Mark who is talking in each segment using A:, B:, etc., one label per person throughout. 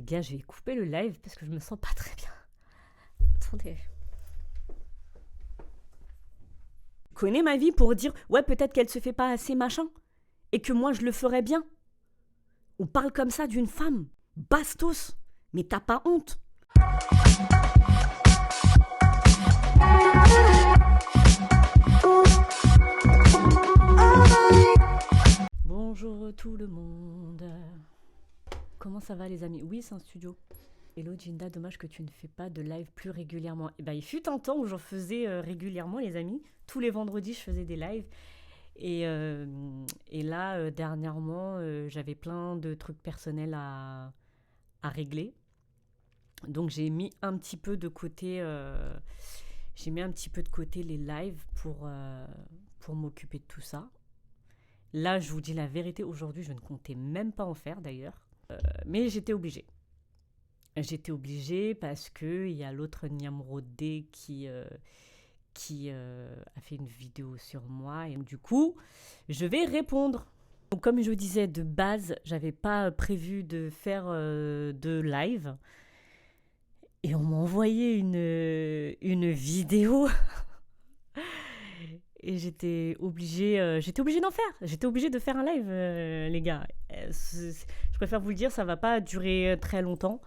A: Les gars, je vais couper le live parce que je me sens pas très bien. Attendez. Je connais ma vie pour dire ouais, peut-être qu'elle se fait pas assez machin et que moi je le ferais bien. On parle comme ça d'une femme. Bastos. Mais t'as pas honte. Bonjour tout le monde. Comment ça va les amis? Oui, c'est un studio. Hello Jinda, dommage que tu ne fais pas de live plus régulièrement. Eh ben, il fut un temps où j'en faisais régulièrement les amis. Tous les vendredis, je faisais des lives. Et là, dernièrement, j'avais plein de trucs personnels à régler. Donc j'ai mis un petit peu de côté, les lives pour m'occuper de tout ça. Là, je vous dis la vérité, aujourd'hui, je ne comptais même pas en faire d'ailleurs. Mais j'étais obligée. J'étais obligée parce qu'il y a l'autre Niamrodé qui a fait une vidéo sur moi. Et du coup, je vais répondre. Donc, comme je disais, de base, j'avais pas prévu de faire de live. Et on m'a envoyé une vidéo. Et j'étais obligée d'en faire. J'étais obligée de faire un live, les gars. Je préfère vous le dire, ça va pas durer très longtemps.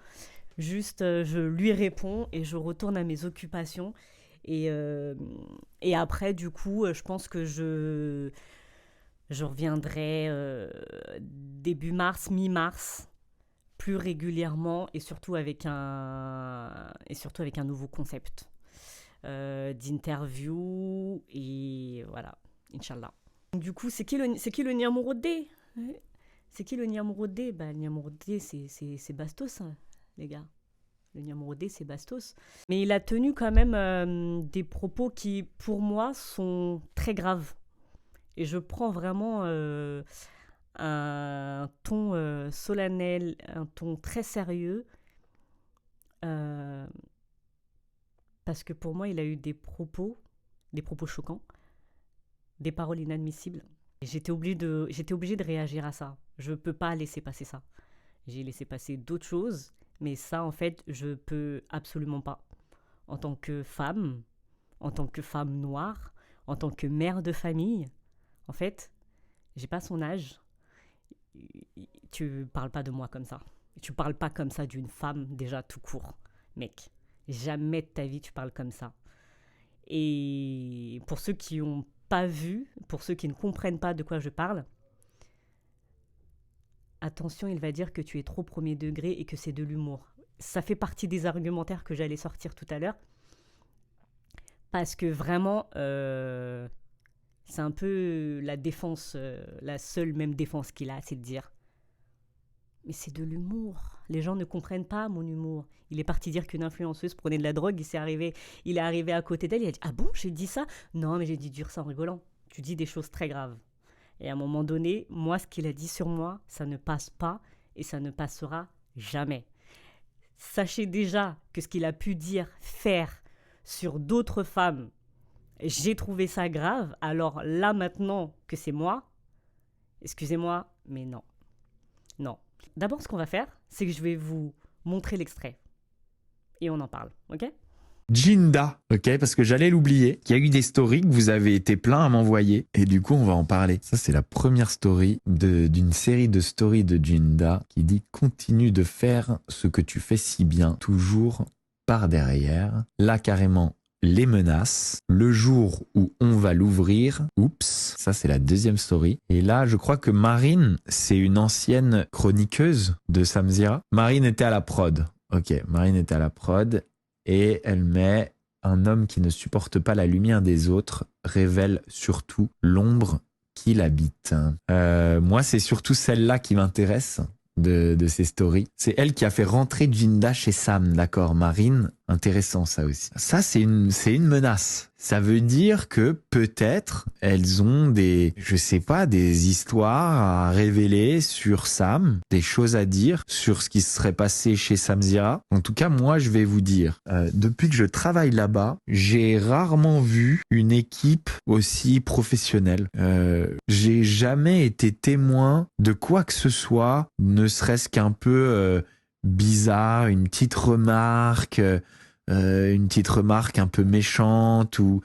A: Juste, je lui réponds et je retourne à mes occupations. Et après, du coup, je pense que je reviendrai début mars, mi-mars, plus régulièrement et surtout avec un nouveau concept d'interview et voilà, Inch'Allah. Du coup, c'est qui le Niamrodé? C'est qui le Niamrodé? Bah, le Niamrodé, c'est Bastos, hein, les gars. Le Niamrodé, c'est Bastos. Mais il a tenu quand même des propos qui, pour moi, sont très graves. Et je prends vraiment un ton solennel, un ton très sérieux. Parce que pour moi, il a eu des propos choquants, des paroles inadmissibles. Et j'étais obligée de réagir à ça. Je ne peux pas laisser passer ça. J'ai laissé passer d'autres choses, mais ça, en fait, je peux absolument pas. En tant que femme noire, en tant que mère de famille, en fait, j'ai pas son âge. Tu parles pas de moi comme ça. Tu parles pas comme ça d'une femme, déjà, tout court, mec. Jamais de ta vie tu parles comme ça. Et pour ceux qui n'ont pas vu, pour ceux qui ne comprennent pas de quoi je parle, attention, il va dire que tu es trop premier degré et que c'est de l'humour. Ça fait partie des argumentaires que j'allais sortir tout à l'heure. Parce que vraiment, c'est un peu la défense, la seule même défense qu'il a, c'est de dire mais c'est de l'humour. Les gens ne comprennent pas mon humour. Il est parti dire qu'une influenceuse prenait de la drogue, il est arrivé à côté d'elle, il a dit « Ah bon, j'ai dit ça ?» Non, mais j'ai dit dire ça en rigolant. Tu dis des choses très graves. Et à un moment donné, moi, ce qu'il a dit sur moi, ça ne passe pas et ça ne passera jamais. Sachez déjà que ce qu'il a pu dire, faire sur d'autres femmes, j'ai trouvé ça grave. Alors là, maintenant que c'est moi, excusez-moi, mais non. Non. D'abord, ce qu'on va faire, c'est que je vais vous montrer l'extrait. Et on en parle, ok?
B: Jinda, ok, parce que j'allais l'oublier. Il y a eu des stories que vous avez été plein à m'envoyer. Et du coup, on va en parler. Ça, c'est la première story d'une série de stories de Jinda qui dit « Continue de faire ce que tu fais si bien, toujours par derrière. » Là, carrément, les menaces, le jour où on va l'ouvrir, oups, ça c'est la deuxième story. Et là, je crois que Marine, c'est une ancienne chroniqueuse de Samzira. Marine était à la prod. Ok, Marine était à la prod et elle met un homme qui ne supporte pas la lumière des autres révèle surtout l'ombre qui l'habite. Moi, c'est surtout celle-là qui m'intéresse de ces stories. C'est elle qui a fait rentrer Jinda chez Sam, d'accord, Marine. Intéressant ça aussi. Ça, c'est une menace. Ça veut dire que peut-être elles ont des histoires à révéler sur Sam, des choses à dire sur ce qui se serait passé chez Samzira. En tout cas, moi, je vais vous dire, depuis que je travaille là-bas, j'ai rarement vu une équipe aussi professionnelle. J'ai jamais été témoin de quoi que ce soit, ne serait-ce qu'un peu bizarre, une petite remarque un peu méchante ou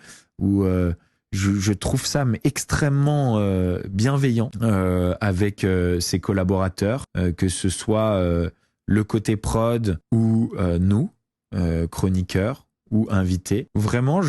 B: je trouve ça extrêmement bienveillant avec ses collaborateurs, que ce soit le côté prod ou nous, chroniqueurs ou invités. Vraiment,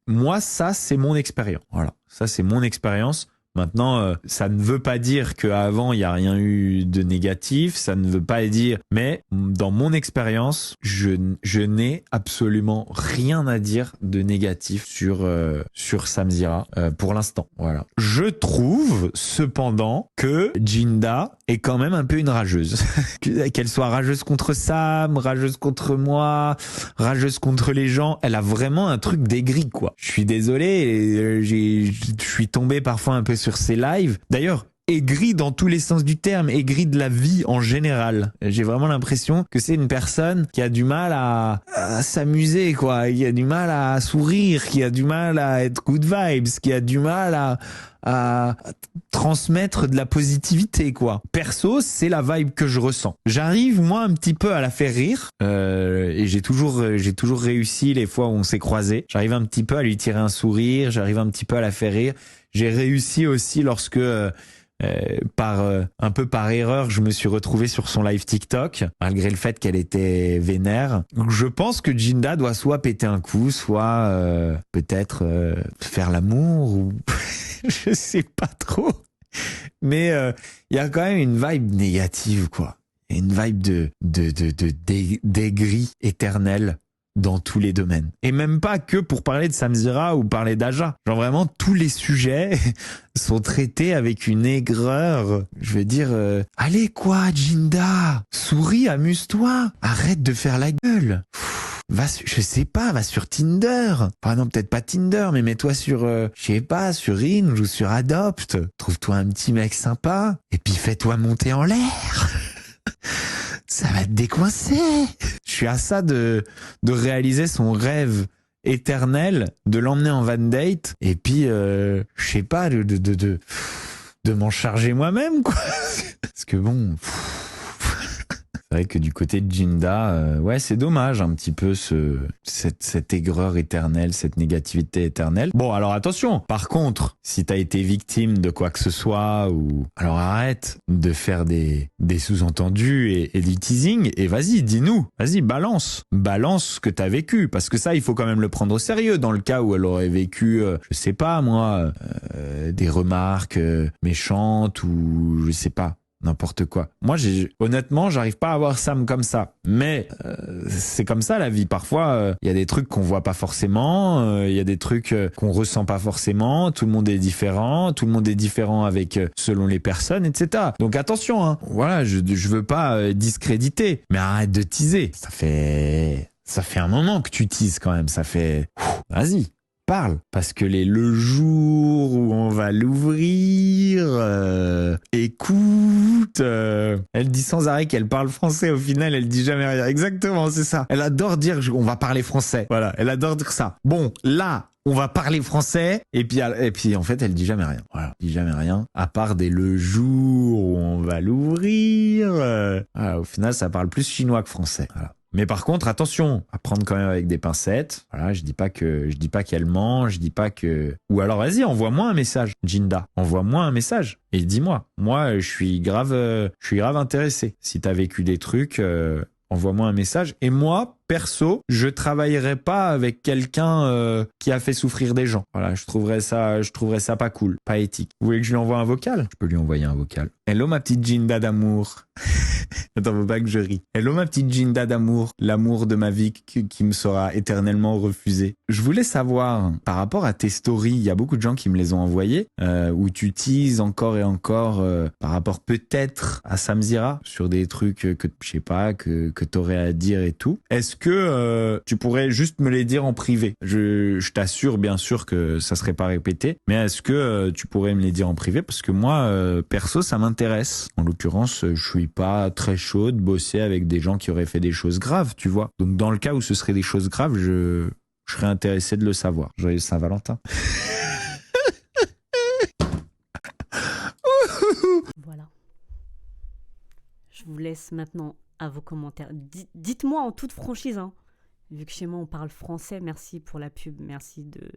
B: moi, ça, c'est mon expérience. Voilà, ça, c'est mon expérience. Maintenant, ça ne veut pas dire qu'avant, il n'y a rien eu de négatif, ça ne veut pas dire... Mais dans mon expérience, je n'ai absolument rien à dire de négatif sur Samzira pour l'instant. Voilà. Je trouve, cependant, que Jinda est quand même un peu une rageuse. Qu'elle soit rageuse contre Sam, rageuse contre moi, rageuse contre les gens, elle a vraiment un truc d'aigri, quoi. Je suis désolé, je suis tombé parfois un peu sur ses lives. D'ailleurs, aigri dans tous les sens du terme, aigri de la vie en général. J'ai vraiment l'impression que c'est une personne qui a du mal à s'amuser, quoi, qui a du mal à sourire, qui a du mal à être good vibes, qui a du mal à transmettre de la positivité, quoi. Perso, c'est la vibe que je ressens. J'arrive, moi, un petit peu à la faire rire, et j'ai toujours réussi les fois où on s'est croisés. J'arrive un petit peu à lui tirer un sourire, j'arrive un petit peu à la faire rire. J'ai réussi aussi lorsque, un peu par erreur, je me suis retrouvé sur son live TikTok, malgré le fait qu'elle était vénère. Donc, je pense que Jinda doit soit péter un coup, soit peut-être faire l'amour, ou je sais pas trop. Mais il y a quand même une vibe négative, quoi. Une vibe d'aigri éternel dans tous les domaines. Et même pas que pour parler de Samzira ou parler d'Aja. Genre vraiment, tous les sujets sont traités avec une aigreur. Je veux dire, allez quoi, Jinda, souris, amuse-toi, arrête de faire la gueule. Je sais pas, va sur Tinder. Enfin non, peut-être pas Tinder, mais mets-toi sur, je sais pas, sur Hinge ou sur Adopt. Trouve-toi un petit mec sympa, et puis fais-toi monter en l'air. Ça va te décoincer. Je suis à ça de réaliser son rêve éternel, de l'emmener en van date, et puis, je sais pas, de m'en charger moi-même, quoi. Parce que bon... C'est vrai que du côté de Jinda, ouais, c'est dommage un petit peu cette aigreur éternelle, cette négativité éternelle. Bon, alors attention. Par contre, si t'as été victime de quoi que ce soit, alors arrête de faire des sous-entendus et du teasing, et vas-y, dis-nous. Vas-y, balance ce que t'as vécu, parce que ça, il faut quand même le prendre au sérieux. Dans le cas où elle aurait vécu, je sais pas moi, des remarques méchantes ou je sais pas. N'importe quoi. Moi, honnêtement, j'arrive pas à voir Sam comme ça. Mais c'est comme ça la vie. Parfois, il y a des trucs qu'on voit pas forcément. Il y a des trucs qu'on ressent pas forcément. Tout le monde est différent. Tout le monde est différent avec selon les personnes, etc. Donc attention. Hein. Voilà, je veux pas discréditer. Mais arrête de teaser. Ça fait un moment que tu teases quand même. Ça fait. Vas-y. Parle, parce que le jour où on va l'ouvrir, écoute, elle dit sans arrêt qu'elle parle français, au final elle dit jamais rien. Exactement, c'est ça. Elle adore dire on va parler français. Voilà, elle adore dire ça. Bon, là, on va parler français, et puis en fait elle dit jamais rien. Voilà, elle dit jamais rien, à part le jour où on va l'ouvrir. Voilà, au final ça parle plus chinois que français. Voilà. Mais par contre, attention, à prendre quand même avec des pincettes. Voilà, je dis pas qu'elle ment, je dis pas que... Ou alors, vas-y, envoie-moi un message, Jinda. Envoie-moi un message et dis-moi. Moi, je suis grave intéressé. Si t'as vécu des trucs, envoie-moi un message. Et moi, perso, je travaillerai pas avec quelqu'un qui a fait souffrir des gens. Voilà, je trouverais ça pas cool, pas éthique. Vous voulez que je lui envoie un vocal? Je peux lui envoyer un vocal. Hello ma petite Jinda d'amour. Attends, faut pas que je rie. Hello ma petite Jinda d'amour, l'amour de ma vie qui me sera éternellement refusé. Je voulais savoir, par rapport à tes stories, il y a beaucoup de gens qui me les ont envoyées, où tu teases encore et encore par rapport peut-être à Samzira, sur des trucs que je sais pas, que t'aurais à dire et tout. Est-ce que tu pourrais juste me les dire en privé? Je t'assure bien sûr que ça serait pas répété, mais est-ce que tu pourrais me les dire en privé? Parce que moi, perso, ça m'intéresse. En l'occurrence, je suis pas très chaud de bosser avec des gens qui auraient fait des choses graves, tu vois. Donc dans le cas où ce serait des choses graves, je serais intéressé de le savoir. Joyeux Saint-Valentin.
A: Voilà. Je vous laisse maintenant à vos commentaires. Dites-moi en toute franchise, hein, vu que chez moi on parle français, merci pour la pub, merci de...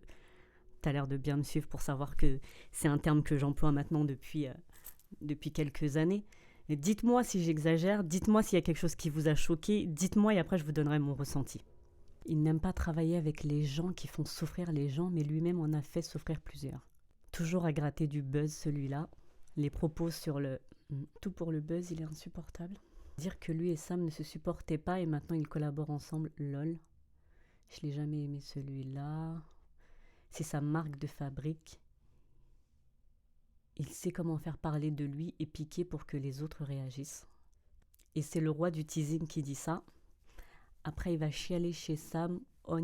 A: T'as l'air de bien me suivre pour savoir que c'est un terme que j'emploie maintenant depuis quelques années. Et dites-moi si j'exagère, dites-moi s'il y a quelque chose qui vous a choqué, dites-moi et après je vous donnerai mon ressenti. Il n'aime pas travailler avec les gens qui font souffrir les gens, mais lui-même en a fait souffrir plusieurs. Toujours à gratter du buzz celui-là. Les propos sur le « tout pour le buzz », il est insupportable. Dire que lui et Sam ne se supportaient pas et maintenant ils collaborent ensemble, lol. Je l'ai jamais aimé celui-là. C'est sa marque de fabrique. Il sait comment faire parler de lui et piquer pour que les autres réagissent. Et c'est le roi du teasing qui dit ça. Après, il va chialer chez Sam. Oh,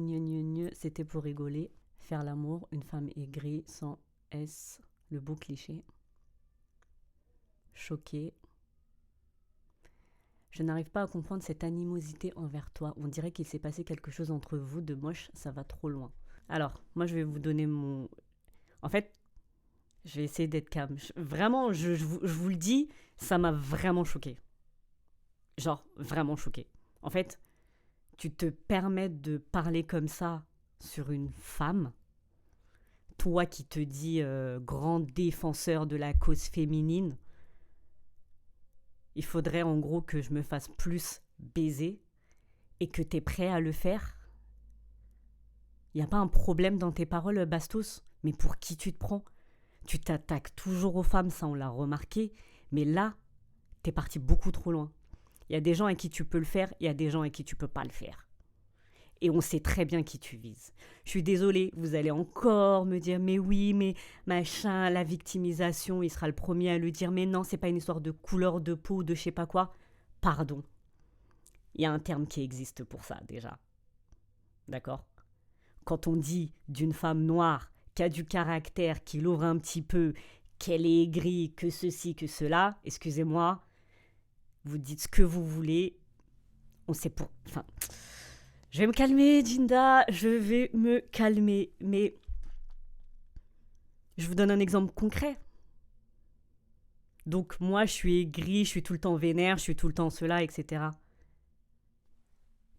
A: c'était pour rigoler. Faire l'amour, une femme aigrie, sans S, le beau cliché. Choqué. Je n'arrive pas à comprendre cette animosité envers toi. On dirait qu'il s'est passé quelque chose entre vous de moche, ça va trop loin. Alors, moi, je vais vous donner mon... En fait, je vais essayer d'être calme. Vraiment, je vous le dis, ça m'a vraiment choqué. Genre, vraiment choqué. En fait, tu te permets de parler comme ça sur une femme, toi qui te dis grand défenseur de la cause féminine, il faudrait en gros que je me fasse plus baiser et que tu es prêt à le faire. Il n'y a pas un problème dans tes paroles, Bastos, mais pour qui tu te prends? Tu t'attaques toujours aux femmes, ça on l'a remarqué, mais là, t'es parti beaucoup trop loin. Il y a des gens à qui tu peux le faire, il y a des gens à qui tu peux pas le faire. Et on sait très bien qui tu vises. Je suis désolée, vous allez encore me dire « mais oui, mais machin, la victimisation, il sera le premier à le dire, mais non, c'est pas une histoire de couleur de peau, de je sais pas quoi. » Pardon. Il y a un terme qui existe pour ça, déjà. D'accord ? Quand on dit d'une femme noire qui a du caractère, qui l'ouvre un petit peu, qu'elle est aigrie, que ceci, que cela, excusez-moi, vous dites ce que vous voulez, on sait pour... Enfin, je vais me calmer, Jinda, je vais me calmer, mais je vous donne un exemple concret. Donc moi, je suis aigrie, je suis tout le temps vénère, je suis tout le temps cela, etc.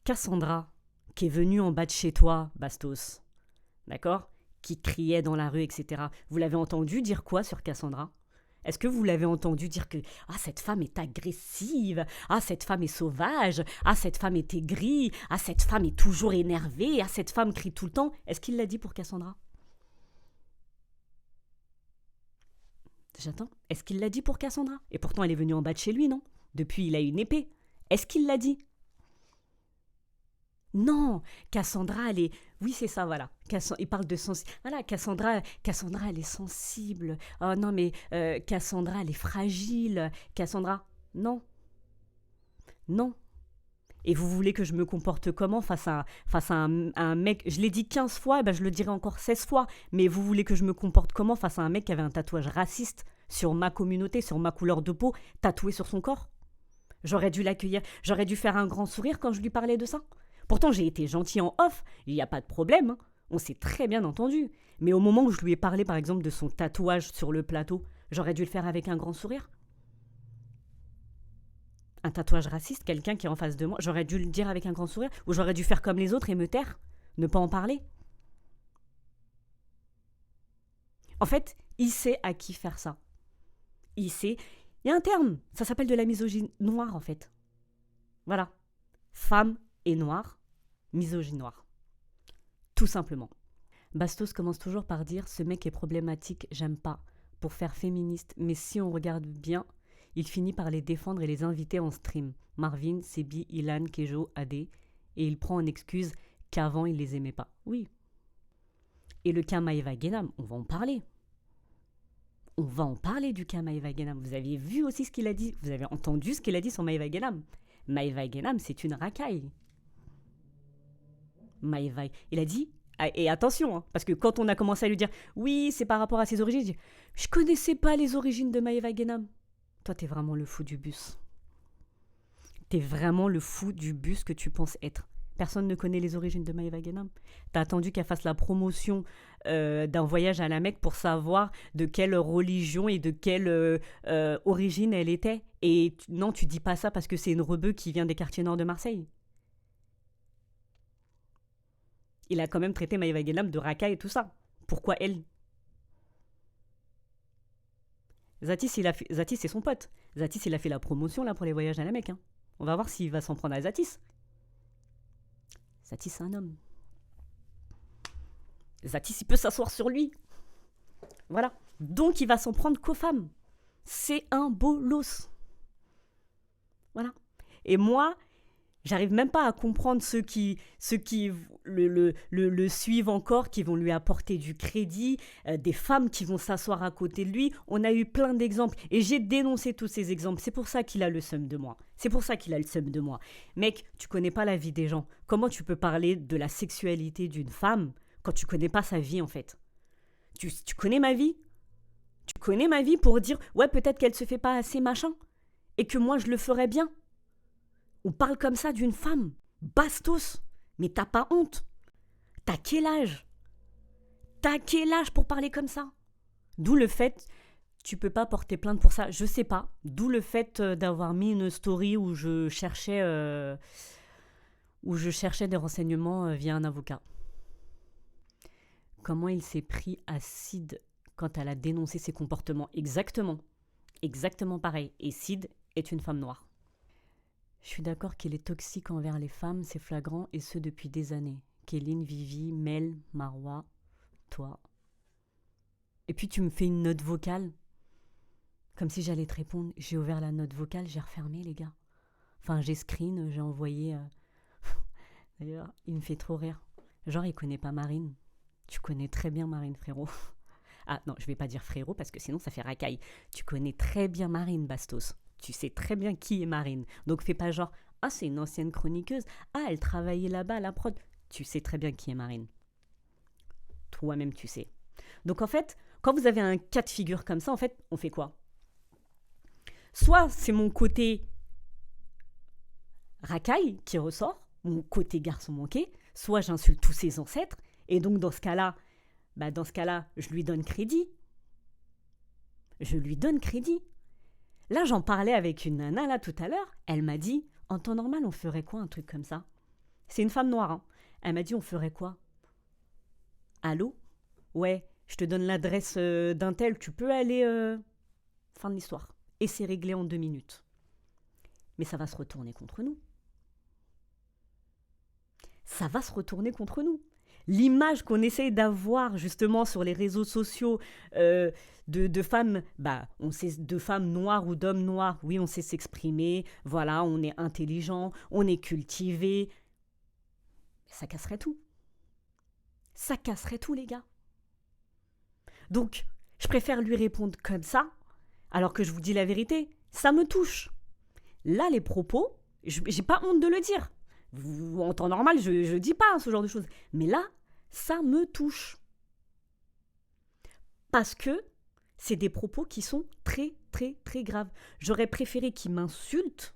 A: Cassandra, qui est venue en bas de chez toi, Bastos, d'accord ? Qui criait dans la rue, etc. Vous l'avez entendu dire quoi sur Cassandra ? Est-ce que vous l'avez entendu dire que « Ah, cette femme est agressive. Ah, cette femme est sauvage. Ah, cette femme est aigrie. Ah, cette femme est toujours énervée. Ah, cette femme crie tout le temps. » Est-ce qu'il l'a dit pour Cassandra ? J'attends. Est-ce qu'il l'a dit pour Cassandra ? Et pourtant, elle est venue en bas de chez lui, non ? Depuis, il a une épée. Est-ce qu'il l'a dit ? Non, Cassandra, elle est... Oui, c'est ça, voilà. Il parle de voilà, Cassandra, elle est sensible. Oh non, mais Cassandra, elle est fragile. Cassandra, non. Non. Et vous voulez que je me comporte comment face à un mec... Je l'ai dit 15 fois, et ben je le dirai encore 16 fois. Mais vous voulez que je me comporte comment face à un mec qui avait un tatouage raciste sur ma communauté, sur ma couleur de peau, tatoué sur son corps ? J'aurais dû l'accueillir. J'aurais dû faire un grand sourire quand je lui parlais de ça. Pourtant, j'ai été gentil en off, il n'y a pas de problème, hein. On s'est très bien entendu. Mais au moment où je lui ai parlé, par exemple, de son tatouage sur le plateau, j'aurais dû le faire avec un grand sourire. Un tatouage raciste, quelqu'un qui est en face de moi, j'aurais dû le dire avec un grand sourire, ou j'aurais dû faire comme les autres et me taire, ne pas en parler. En fait, il sait à qui faire ça. Il sait... Il y a un terme, ça s'appelle de la misogynie noire, en fait. Voilà. Femme et noire, misogyne noire. Tout simplement. Bastos commence toujours par dire « Ce mec est problématique, j'aime pas », pour faire féministe, mais si on regarde bien, il finit par les défendre et les inviter en stream. Marvin, Sebi, Ilan, Kejo, Adé, et il prend en excuse qu'avant il les aimait pas. Oui. Et le cas Maeva Genam, on va en parler. On va en parler du cas Maeva Genam. Vous aviez vu aussi ce qu'il a dit, vous avez entendu ce qu'il a dit sur Maeva Genam. Maeva Genam, c'est une racaille. Maeva, il a dit, et attention, hein, parce que quand on a commencé à lui dire « Oui, c'est par rapport à ses origines », je dis « Je connaissais pas les origines de Maeva Genam. » Toi, t'es vraiment le fou du bus. T'es vraiment le fou du bus que tu penses être. Personne ne connaît les origines de Maïva Guénam. T'as attendu qu'elle fasse la promotion d'un voyage à la Mecque pour savoir de quelle religion et de quelle origine elle était. Et non, tu dis pas ça parce que c'est une rebeu qui vient des quartiers nord de Marseille. Il a quand même traité Maïva Guénam de racaille et tout ça. Pourquoi elle? Zatis, Zatis, c'est son pote. Zatis, il a fait la promotion là pour les voyages à la Mecque. Hein. On va voir s'il va s'en prendre à Zatis. Zatis, c'est un homme. Zatis, il peut s'asseoir sur lui. Voilà. Donc, il va s'en prendre qu'aux femmes. C'est un bolos. Voilà. Et moi, j'arrive même pas à comprendre ceux qui le suivent encore, qui vont lui apporter du crédit, des femmes qui vont s'asseoir à côté de lui. On a eu plein d'exemples et j'ai dénoncé tous ces exemples. C'est pour ça qu'il a le seum de moi. C'est pour ça qu'il a le seum de moi. Mec, tu connais pas la vie des gens. Comment tu peux parler de la sexualité d'une femme quand tu connais pas sa vie en fait? Tu connais ma vie? Tu connais ma vie pour dire ouais peut-être qu'elle se fait pas assez machin et que moi je le ferais bien? On parle comme ça d'une femme. Bastos. Mais t'as pas honte. T'as quel âge? T'as quel âge pour parler comme ça? D'où le fait, tu peux pas porter plainte pour ça. Je sais pas. D'où le fait d'avoir mis une story où je cherchais des renseignements via un avocat. Comment il s'est pris à Sid quand elle a dénoncé ses comportements? Exactement. Exactement pareil. Et Sid est une femme noire. Je suis d'accord qu'il est toxique envers les femmes, c'est flagrant, et ce depuis des années. Kéline, Vivi, Mel, Marwa, toi. Et puis tu me fais une note vocale, comme si j'allais te répondre. J'ai ouvert la note vocale, j'ai refermé les gars. Enfin, j'ai screen, j'ai envoyé... D'ailleurs, il me fait trop rire. Genre, il connaît pas Marine. Tu connais très bien Marine, frérot. Ah non, je vais pas dire frérot, parce que sinon ça fait racaille. Tu connais très bien Marine, Bastos. Tu sais très bien qui est Marine. Donc fais pas genre, ah c'est une ancienne chroniqueuse, ah elle travaillait là-bas à la prod. Tu sais très bien qui est Marine. Toi-même tu sais. Donc en fait, quand vous avez un cas de figure comme ça, en fait, on fait quoi? Soit c'est mon côté racaille qui ressort, mon côté garçon manqué, soit j'insulte tous ses ancêtres, et donc dans ce cas-là, je lui donne crédit. Je lui donne crédit. Là, j'en parlais avec une nana, là, tout à l'heure. Elle m'a dit, en temps normal, on ferait quoi, un truc comme ça? C'est une femme noire, hein. Elle m'a dit, on ferait quoi? Allô? Ouais, je te donne l'adresse d'un tel, tu peux aller... Fin de l'histoire. Et c'est réglé en 2 minutes. Mais ça va se retourner contre nous. Ça va se retourner contre nous. L'image qu'on essaye d'avoir justement sur les réseaux sociaux de femmes, on sait de femmes noires ou d'hommes noirs, oui, on sait s'exprimer, voilà, on est intelligent, on est cultivé. Ça casserait tout. Ça casserait tout, les gars. Donc, je préfère lui répondre comme ça, alors que je vous dis la vérité, ça me touche. Là, les propos, j'ai pas honte de le dire. En temps normal, je dis pas ce genre de choses. Mais là, ça me touche. Parce que c'est des propos qui sont très, très, très graves. J'aurais préféré qu'il m'insulte.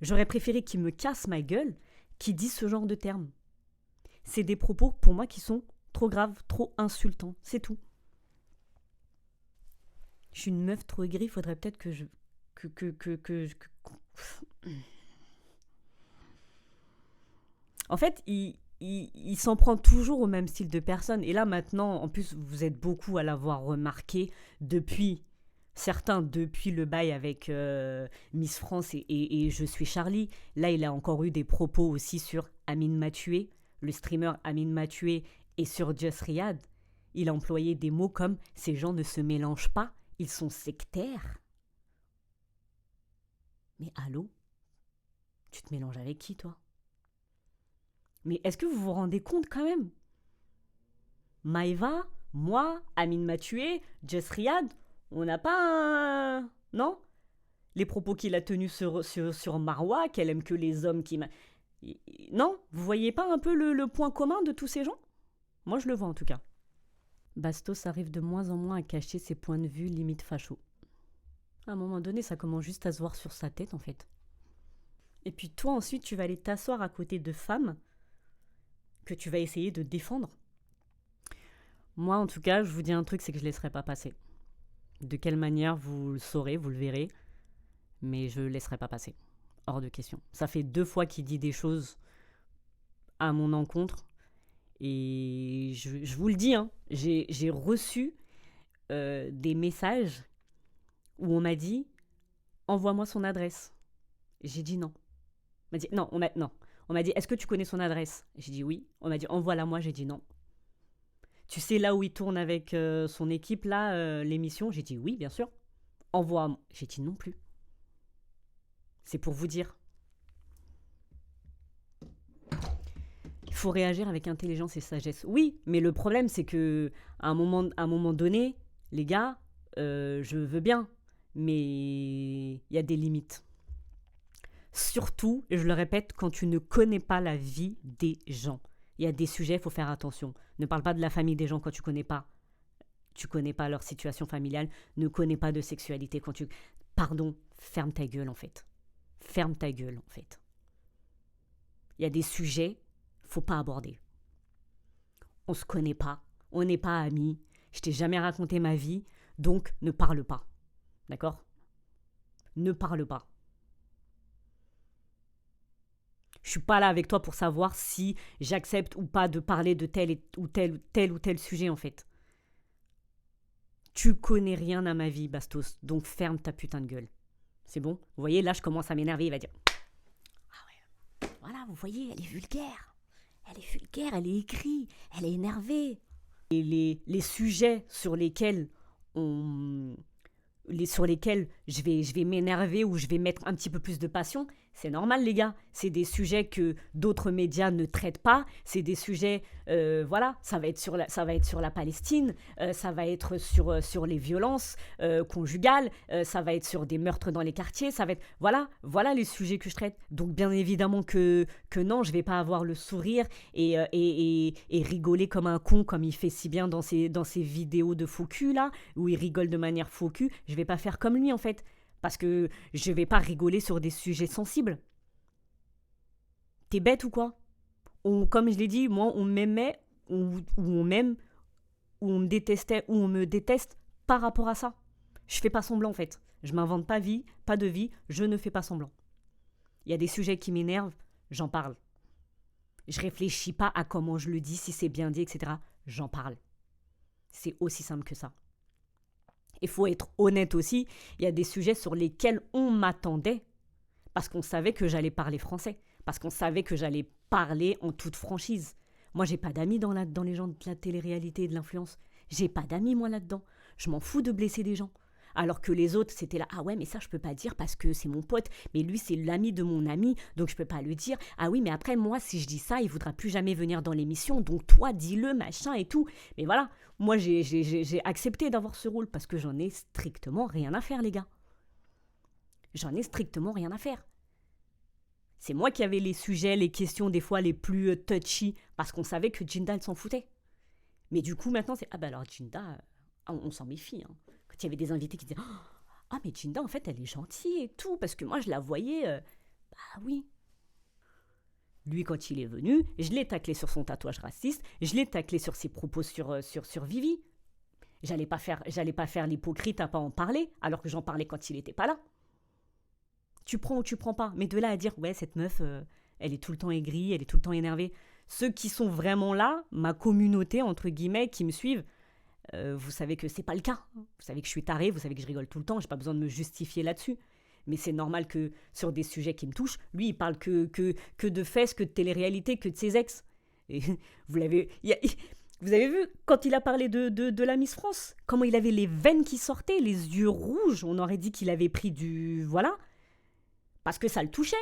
A: J'aurais préféré qu'il me casse ma gueule, qu'il dise ce genre de termes. C'est des propos, pour moi, qui sont trop graves, trop insultants. C'est tout. Je suis une meuf trop aigrie, faudrait peut-être que je... En fait, il s'en prend toujours au même style de personne. Et là, maintenant, en plus, vous êtes beaucoup à l'avoir remarqué certains depuis le bail avec Miss France et Je suis Charlie. Là, il a encore eu des propos aussi sur Amine Mathué, le streamer Amine Mathué, et sur Just Riyad. Il a employé des mots comme « ces gens ne se mélangent pas, ils sont sectaires ». Mais allô? Tu te mélanges avec qui, toi? Mais est-ce que vous vous rendez compte quand même? Maïva, moi, Amine Mathué, Just Riyad, on n'a pas un... Non? Les propos qu'il a tenus sur Marwa, qu'elle aime que les hommes qui... Non? Vous voyez pas un peu le point commun de tous ces gens? Moi, je le vois en tout cas. Bastos arrive de moins en moins à cacher ses points de vue limite facho. À un moment donné, ça commence juste à se voir sur sa tête, en fait. Et puis toi, ensuite, tu vas aller t'asseoir à côté de femmes que tu vas essayer de défendre. Moi, en tout cas, je vous dis un truc, c'est que je ne laisserai pas passer. De quelle manière, vous le saurez, vous le verrez, mais je ne laisserai pas passer. Hors de question. Ça fait 2 fois qu'il dit des choses à mon encontre. Et je vous le dis, hein, j'ai reçu des messages où on m'a dit « Envoie-moi son adresse ». J'ai dit non. On m'a dit non, non. On m'a dit « Est-ce que tu connais son adresse ?» J'ai dit oui. On m'a dit « Envoie-la moi ». J'ai dit non. Tu sais là où il tourne avec son équipe, là, l'émission? J'ai dit oui, bien sûr. Envoie. J'ai dit non plus. C'est pour vous dire. Il faut réagir avec intelligence et sagesse. Oui, mais le problème, c'est que à un moment donné, les gars, je veux bien, mais il y a des limites. Surtout, et je le répète, quand tu ne connais pas la vie des gens. Il y a des sujets, il faut faire attention. Ne parle pas de la famille des gens quand tu connais pas. Tu connais pas leur situation familiale. Ne connais pas de sexualité quand tu... Pardon, ferme ta gueule en fait. Ferme ta gueule en fait. Il y a des sujets, faut pas aborder. On se connaît pas. On n'est pas amis. Je t'ai jamais raconté ma vie, donc ne parle pas. D'accord? Ne parle pas. Je suis pas là avec toi pour savoir si j'accepte ou pas de parler de tel ou tel sujet en fait. Tu connais rien à ma vie, Bastos, donc ferme ta putain de gueule. C'est bon? Vous voyez, là je commence à m'énerver, il va dire « Ah ouais, voilà, vous voyez, elle est vulgaire. Elle est vulgaire, elle est aigrie, elle est énervée. » Et les sujets sur lesquels je vais m'énerver ou je vais mettre un petit peu plus de passion, c'est normal les gars. C'est des sujets que d'autres médias ne traitent pas. C'est des sujets, voilà, ça va être sur la Palestine, ça va être sur les violences conjugales, ça va être sur des meurtres dans les quartiers, ça va être, voilà les sujets que je traite. Donc bien évidemment que non, je vais pas avoir le sourire et rigoler comme un con comme il fait si bien dans ses vidéos de faux cul là, où il rigole de manière faux cul. Je vais pas faire comme lui en fait. Parce que je vais pas rigoler sur des sujets sensibles. T'es bête ou quoi? Comme je l'ai dit, moi, on m'aimait, ou on m'aime, ou on me détestait, ou on me déteste par rapport à ça. Je fais pas semblant, en fait. Je m'invente pas de vie, je ne fais pas semblant. Il y a des sujets qui m'énervent, j'en parle. Je réfléchis pas à comment je le dis, si c'est bien dit, etc. J'en parle. C'est aussi simple que ça. Il faut être honnête aussi, il y a des sujets sur lesquels on m'attendait parce qu'on savait que j'allais parler français, parce qu'on savait que j'allais parler en toute franchise. Moi, j'ai pas d'amis dans les gens de la télé-réalité et de l'influence. J'ai pas d'amis, moi, là-dedans. Je m'en fous de blesser des gens. Alors que les autres, c'était là, ah ouais, mais ça, je peux pas dire parce que c'est mon pote, mais lui, c'est l'ami de mon ami, donc je peux pas le dire. Ah oui, mais après, moi, si je dis ça, il voudra plus jamais venir dans l'émission, donc toi, dis-le, machin et tout. Mais voilà, moi, j'ai accepté d'avoir ce rôle parce que j'en ai strictement rien à faire, les gars. J'en ai strictement rien à faire. C'est moi qui avais les sujets, les questions, des fois, les plus touchy, parce qu'on savait que Jinda, elle s'en foutait. Mais du coup, maintenant, c'est, ah bah alors, Jinda, on s'en méfie, hein. Quand il y avait des invités qui disaient « Ah, mais Jinda, en fait, elle est gentille et tout, parce que moi, je la voyais... Bah oui. » Lui, quand il est venu, je l'ai taclé sur son tatouage raciste, je l'ai taclé sur ses propos sur Vivi. J'allais pas faire l'hypocrite à pas en parler, alors que j'en parlais quand il était pas là. Tu prends ou tu prends pas, mais de là à dire « Ouais, cette meuf, elle est tout le temps aigrie, elle est tout le temps énervée. » Ceux qui sont vraiment là, ma communauté, entre guillemets, qui me suivent, vous savez que c'est pas le cas. Vous savez que je suis tarée, vous savez que je rigole tout le temps, j'ai pas besoin de me justifier là-dessus. Mais c'est normal que sur des sujets qui me touchent, lui, il parle que de fesses, que de télé-réalité, que de ses ex. Et vous avez vu, quand il a parlé de la Miss France, comment il avait les veines qui sortaient, les yeux rouges, on aurait dit qu'il avait pris du... Voilà. Parce que ça le touchait.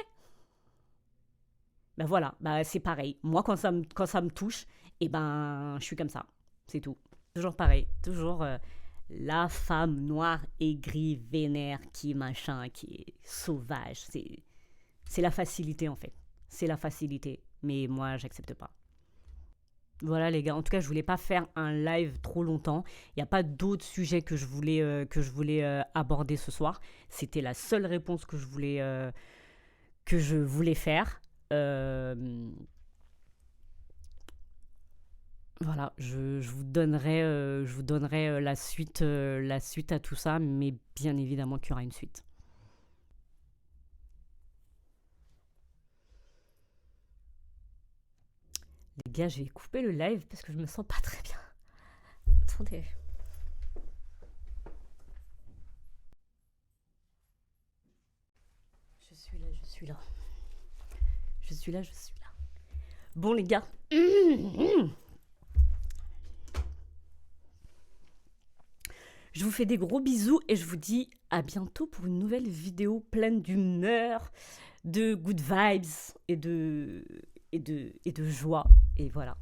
A: Ben voilà, c'est pareil. Moi, quand ça me touche, je suis comme ça. C'est tout. Toujours pareil, toujours la femme noire, aigrie, vénère, qui est sauvage. C'est la facilité en fait. C'est la facilité. Mais moi, j'accepte pas. Voilà les gars, en tout cas, je voulais pas faire un live trop longtemps. Il n'y a pas d'autres sujets que je voulais aborder ce soir. C'était la seule réponse que je voulais que je voulais faire. Voilà, je vous donnerai la suite à tout ça, mais bien évidemment qu'il y aura une suite. Les gars, je vais couper le live parce que je me sens pas très bien. Attendez. Je suis là. Je suis là. Bon les gars. Je vous fais des gros bisous et je vous dis à bientôt pour une nouvelle vidéo pleine d'humeur, de good vibes et de joie. Et voilà.